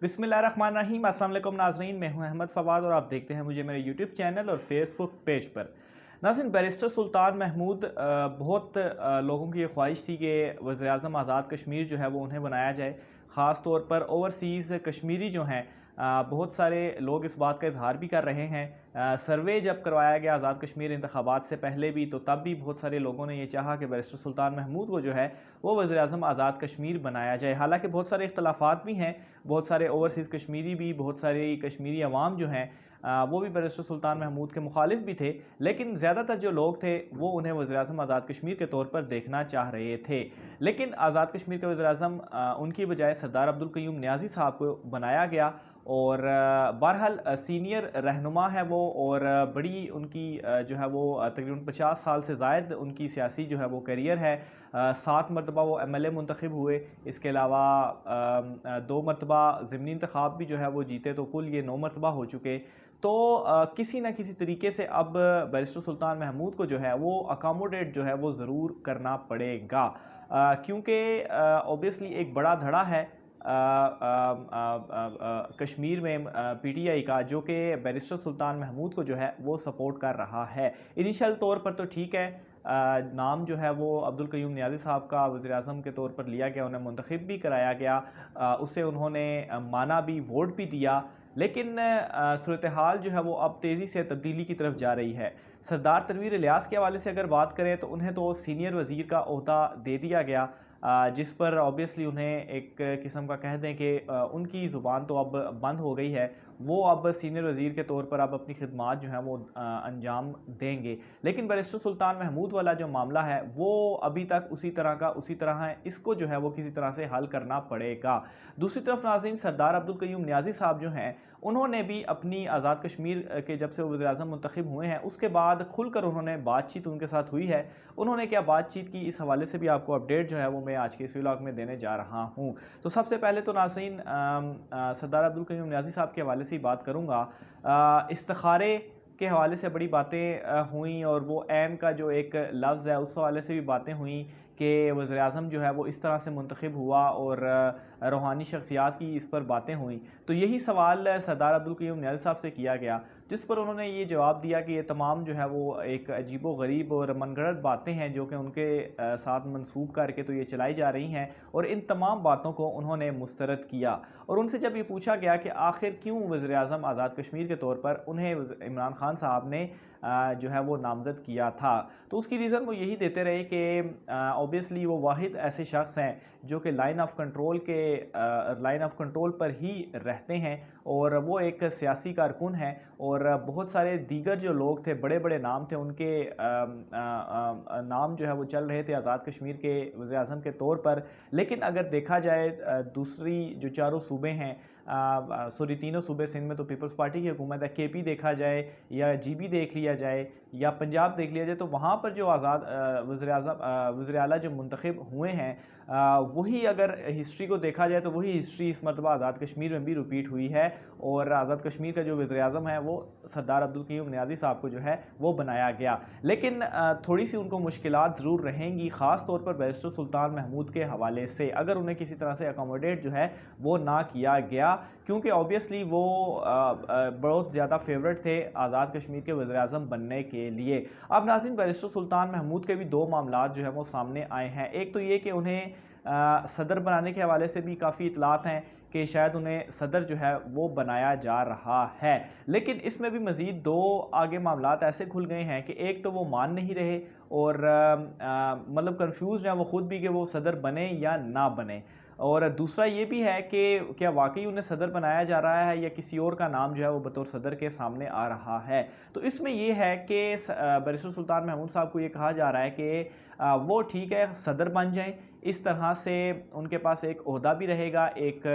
बिस्मिल्लाहिर्रहमानिर्रहीम। अस्सलाम वालेकुम नाज़रीन, मैं हूं अहमद फवाद और आप देखते हैं मुझे मेरे यूट्यूब चैनल और फेसबुक पेज पर। नाज़रीन, बैरिस्टर सुल्तान महमूद बहुत लोगों की ये ख्वाहिश थी कि वज़ीर आज़म आज़ाद कश्मीर जो है वो उन्हें बनाया जाए। ख़ास तौर पर ओवरसीज़ कश्मीरी जो हैं, बहुत सारे लोग इस बात का इजहार भी कर रहे हैं। सर्वे जब करवाया गया आज़ाद कश्मीर इंतखाबात से पहले भी, तो तब भी बहुत सारे लोगों ने ये चाहा कि बैरिस्टर सुल्तान महमूद को जो है वो वज़ीर आज़म आज़ाद कश्मीर बनाया जाए। हालांकि बहुत सारे इख्तलाफात भी हैं, बहुत सारे ओवरसीज़ कश्मीरी भी, बहुत सारी कश्मीरी अवाम जो हैं वो भी बैरिस्टर सुल्तान महमूद के मुखालिफ भी थे, लेकिन ज़्यादातर जो लोग थे वो उन्हें वज़ीर आज़म आज़ाद कश्मीर के तौर पर देखना चाह रहे थे। लेकिन आज़ाद कश्मीर के वज़ीर आज़म उनकी बजाय सरदार अब्दुल क़य्यूम नियाज़ी साहब को बनाया गया। और बहरहाल सीनियर रहनुमा है वो, और बड़ी उनकी जो है वो तकरीबन 50 साल से ज़ायद उनकी सियासी जो है वो करियर है। 7 मरतबा वो MLA मुंतखब हुए। इसके अलावा 2 मरतबा ज़िमनी इंतखाब भी जो है वो जीते, तो कुल ये 9 मरतबा हो चुके। तो किसी न किसी तरीके से अब बैरिस्टर सुल्तान महमूद को जो है वो अकामोडेट जो है वो ज़रूर करना पड़ेगा, क्योंकि ऑब्वियसली एक बड़ा धड़ा है कश्मीर में PTI का, जो कि बैरिस्टर सुल्तान महमूद को जो है वो सपोर्ट कर रहा है। इनिशियल तौर पर तो ठीक है, नाम जो है वो अब्दुल क़य्यूम नियाज़ी साहब का वज़ीर आज़म के तौर पर लिया गया, उन्हें मुंतखब भी कराया गया, उसे उन्होंने माना भी, वोट भी दिया। लेकिन सूरत हाल जो है वो अब तेज़ी से तब्दीली की तरफ जा रही है। सरदार तनवीर इलियास के हवाले से अगर बात करें तो उन्हें तो सीनियर वज़ीर का ओहदा दे दिया गया, जिस पर ऑब्वियसली उन्हें एक किस्म का कह दें कि उनकी ज़ुबान तो अब बंद हो गई है। वो अब सीनियर वज़ीर के तौर पर अब अपनी खिदमात जो हैं वो अंजाम देंगे। लेकिन बैरिस्टर सुल्तान महमूद वाला जो मामला है वो अभी तक उसी तरह का उसी तरह है, इसको जो है वो किसी तरह से हल करना पड़ेगा। दूसरी तरफ नाज़रीन, सरदार अब्दुल क़य्यूम नियाज़ी साहब जो हैं, उन्होंने भी अपनी आज़ाद कश्मीर के जब से वो वज़ीर आज़म मुंतखब हुए हैं उसके बाद खुलकर उन्होंने बातचीत उनके साथ हुई है। उन्होंने क्या बातचीत की, इस हवाले से भी आपको अपडेट जो है वो मैं आज के इस व्लॉग में देने जा रहा हूँ। तो सबसे पहले तो नाज़रीन, सरदार अब्दुल क़य्यूम नियाज़ी साहब के हवाले से ही बात करूँगा। इस्तिखारे के हवाले से बड़ी बातें हुई, और वो ऐन का जो एक लफ्ज़ है उस हवाले से भी बातें हुई कि वज़ीर आज़म जो है वो इस तरह से मुंतखब हुआ, और रूहानी शख्सियात की इस पर बातें हुई। तो यही सवाल सरदार अब्दुल क़य्यूम नियाज़ी साहब से किया गया, जिस पर उन्होंने ये जवाब दिया कि ये तमाम जो है वो एक अजीबो गरीब और मनगढ़ंत बातें हैं जो कि उनके साथ मंसूब करके तो ये चलाई जा रही हैं, और इन तमाम बातों को उन्होंने मुस्तरद किया। और उनसे जब ये पूछा गया कि आखिर क्यों वज़ीर आज़म आज़ाद कश्मीर के तौर पर उन्हें इमरान खान साहब ने जो है वो नामज़द किया था, तो उसकी रीज़न वो यही देते रहे कि ऑब्वियसली वो वाहिद ऐसे शख्स हैं जो कि लाइन ऑफ कंट्रोल पर ही रहते हैं, और वो एक सियासी कारकुन हैं। और बहुत सारे दीगर जो लोग थे, बड़े बड़े नाम थे, उनके नाम जो है वो चल रहे थे आज़ाद कश्मीर के वज़ीर आज़म के तौर पर। लेकिन अगर देखा जाए दूसरी जो चारों सूबे हैं, सॉरी तीनों सूबे, सिंध में तो पीपल्स पार्टी की हुकूमत है, KP देखा जाए या GB देख लिया जाए या पंजाब देख लिया जाए, तो वहाँ पर जो आज़ाद वज़ीर आला जो मुंतखब हुए हैं, वही अगर हिस्ट्री को देखा जाए तो वही हिस्ट्री इस मरतबा आज़ाद कश्मीर में भी रिपीट हुई है, और आज़ाद कश्मीर का जो वज़ीर आज़म है वो सरदार अब्दुल क़य्यूम नियाज़ी साहब को जो है वो बनाया गया। लेकिन थोड़ी सी उनको मुश्किलात ज़रूर रहेंगी, ख़ास तौर पर बैरिस्टर सुल्तान महमूद के हवाले से, अगर उन्हें किसी तरह से अकोमोडेट जो है वो ना किया गया, क्योंकि ऑब्वियसली वो बहुत ज़्यादा फेवरेट थे आज़ाद कश्मीर के वज़ीर आज़म बनने के लिए। अब नाज़रीन, बैरिस्टर सुल्तान महमूद के भी 2 मामलात जो है वो सामने आए हैं। एक तो ये कि उन्हें सदर बनाने के हवाले से भी काफ़ी इतलात हैं कि शायद उन्हें सदर जो है वो बनाया जा रहा है। लेकिन इसमें भी मज़ीद 2 आगे मामलात ऐसे खुल गए हैं कि एक तो वो मान नहीं रहे, और मतलब कन्फ्यूज़ हैं वो ख़ुद भी कि वो सदर बने या ना बने। और दूसरा ये भी है कि क्या वाकई उन्हें सदर बनाया जा रहा है या किसी और का नाम जो है वो बतौर सदर के सामने आ रहा है। तो इसमें ये है कि बैरिस्टर सुल्तान महमूद साहब को ये कहा जा रहा है कि वो ठीक है सदर बन जाएं, इस तरह से उनके पास एक ओहदा भी रहेगा, एक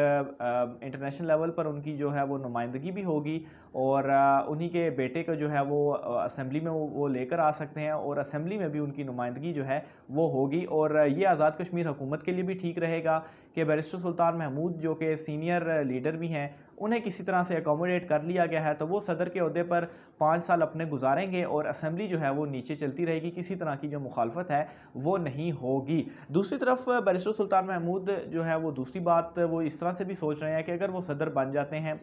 इंटरनेशनल लेवल पर उनकी जो है वो नुमाइंदगी भी होगी, और उन्हीं के बेटे को जो है वो असेंबली में वो लेकर आ सकते हैं, और असेंबली में भी उनकी नुमाइंदगी जो है वो होगी। और ये आज़ाद कश्मीर हुकूमत के लिए भी ठीक रहेगा कि बैरिस्टर सुल्तान महमूद जो कि सीनियर लीडर भी हैं, انہیں کسی طرح سے اکوموڈیٹ کر لیا گیا ہے تو وہ صدر کے عہدے پر 5 سال اپنے گزاریں گے اور اسمبلی جو ہے وہ نیچے چلتی رہے گی، کسی طرح کی جو مخالفت ہے وہ نہیں ہوگی۔ دوسری طرف بیرسٹر سلطان محمود جو ہے وہ دوسری بات وہ اس طرح سے بھی سوچ رہے ہیں کہ اگر وہ صدر بن جاتے ہیں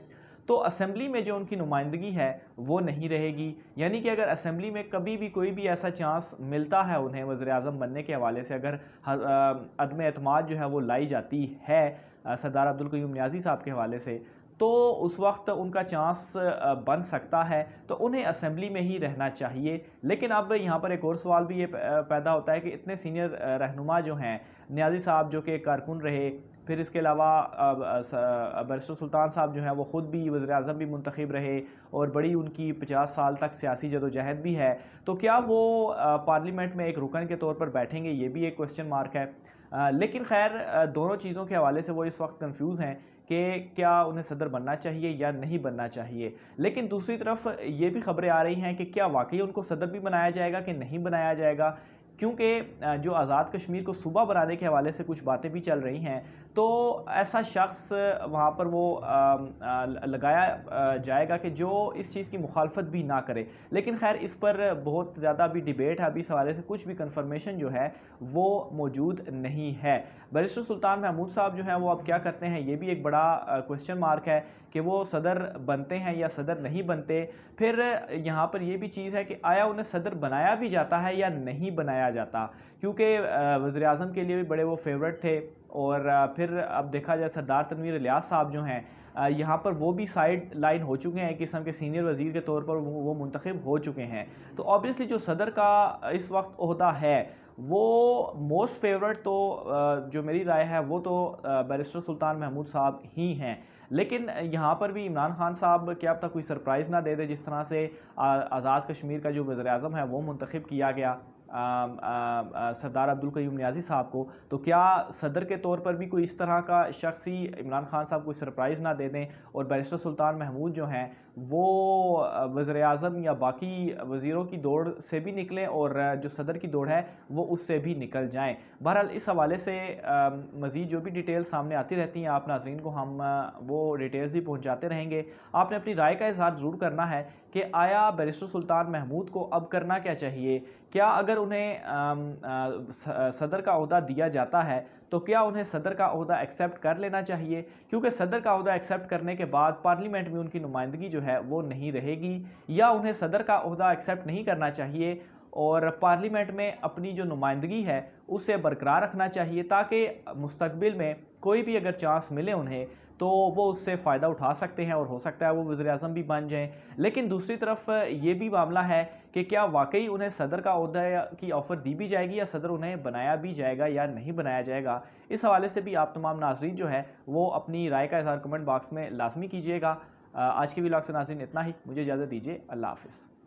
تو اسمبلی میں جو ان کی نمائندگی ہے وہ نہیں رہے گی، یعنی کہ اگر اسمبلی میں کبھی بھی کوئی بھی ایسا چانس ملتا ہے انہیں وزیر اعظم بننے کے حوالے سے، اگر عدم اعتماد جو ہے وہ لائی جاتی ہے سردار عبدالقیوم نیازی صاحب کے حوالے سے، تو اس وقت ان کا چانس بن سکتا ہے، تو انہیں اسمبلی میں ہی رہنا چاہیے۔ لیکن اب یہاں پر ایک اور سوال بھی یہ پیدا ہوتا ہے کہ اتنے سینئر رہنما جو ہیں، نیازی صاحب جو کہ کارکن رہے، پھر اس کے علاوہ بیرسٹر سلطان صاحب جو ہیں وہ خود بھی وزیر اعظم بھی منتخب رہے اور بڑی ان کی 50 سال تک سیاسی جدوجہد بھی ہے، تو کیا وہ پارلیمنٹ میں ایک رکن کے طور پر بیٹھیں گے؟ یہ بھی ایک کوسچن مارک ہے۔ لیکن خیر دونوں چیزوں کے حوالے سے وہ اس وقت کنفیوز ہیں کہ کیا انہیں صدر بننا چاہیے یا نہیں بننا چاہیے۔ لیکن دوسری طرف یہ بھی خبریں آ رہی ہیں کہ کیا واقعی ان کو صدر بھی بنایا جائے گا کہ نہیں بنایا جائے گا، کیونکہ جو آزاد کشمیر کو صوبہ بنانے کے حوالے سے کچھ باتیں بھی چل رہی ہیں، تو ایسا شخص وہاں پر وہ لگایا جائے گا کہ جو اس چیز کی مخالفت بھی نہ کرے۔ لیکن خیر اس پر بہت زیادہ بھی ڈیبیٹ ہے، ابھی اس حوالے سے کچھ بھی کنفرمیشن جو ہے وہ موجود نہیں ہے۔ بیرسٹر سلطان محمود صاحب جو ہیں وہ اب کیا کرتے ہیں، یہ بھی ایک بڑا کوسچن مارک ہے کہ وہ صدر بنتے ہیں یا صدر نہیں بنتے۔ پھر یہاں پر یہ بھی چیز ہے کہ آیا انہیں صدر بنایا بھی جاتا ہے یا نہیں بنایا جاتا، کیونکہ وزیر اعظم کے لیے بھی بڑے وہ فیورٹ تھے، اور پھر اب دیکھا جائے سردار تنویر الیاس صاحب جو ہیں یہاں پر وہ بھی سائیڈ لائن ہو چکے ہیں، ایک قسم کے سینئر وزیر کے طور پر وہ منتخب ہو چکے ہیں۔ تو آبویسلی جو صدر کا اس وقت عہدہ ہے وہ موسٹ فیورٹ تو جو میری رائے ہے وہ تو بیرسٹر سلطان محمود صاحب ہی ہیں۔ لیکن یہاں پر بھی عمران خان صاحب کیا اب تک کوئی سرپرائز نہ دے دے، جس طرح سے آزاد کشمیر کا جو وزیر اعظم ہے وہ منتخب کیا گیا سردار عبدالقیوم نیازی صاحب کو، تو کیا صدر کے طور پر بھی کوئی اس طرح کا شخصی عمران خان صاحب کوئی سرپرائز نہ دے دیں اور بیرسٹر سلطان محمود جو ہیں وہ وزیر اعظم یا باقی وزیروں کی دوڑ سے بھی نکلیں اور جو صدر کی دوڑ ہے وہ اس سے بھی نکل جائیں۔ بہرحال اس حوالے سے مزید جو بھی ڈیٹیل سامنے آتی رہتی ہیں آپ ناظرین کو ہم وہ ڈیٹیلز بھی پہنچاتے رہیں گے۔ آپ نے اپنی رائے کا اظہار ضرور کرنا ہے کہ آیا بیرسٹر سلطان محمود کو اب کرنا کیا چاہیے؟ کیا اگر انہیں صدر کا عہدہ دیا جاتا ہے تو کیا انہیں صدر کا عہدہ ایکسیپٹ کر لینا چاہیے؟ کیونکہ صدر کا عہدہ ایکسیپٹ کرنے کے بعد پارلیمنٹ میں ان کی نمائندگی جو ہے وہ نہیں رہے گی، یا انہیں صدر کا عہدہ ایکسیپٹ نہیں کرنا چاہیے اور پارلیمنٹ میں اپنی جو نمائندگی ہے اسے برقرار رکھنا چاہیے، تاکہ مستقبل میں کوئی بھی اگر چانس ملے انہیں تو وہ اس سے فائدہ اٹھا سکتے ہیں اور ہو سکتا ہے وہ وزیر اعظم بھی بن جائیں۔ لیکن دوسری طرف یہ بھی معاملہ ہے کہ کیا واقعی انہیں صدر کا عہدہ کی آفر دی بھی جائے گی یا صدر انہیں بنایا بھی جائے گا یا نہیں بنایا جائے گا؟ اس حوالے سے بھی آپ تمام ناظرین جو ہے وہ اپنی رائے کا اظہار کمنٹ باکس میں لازمی کیجیے گا۔ آج کے ویلاگ سے ناظرین اتنا ہی، مجھے اجازت دیجیے، اللہ حافظ۔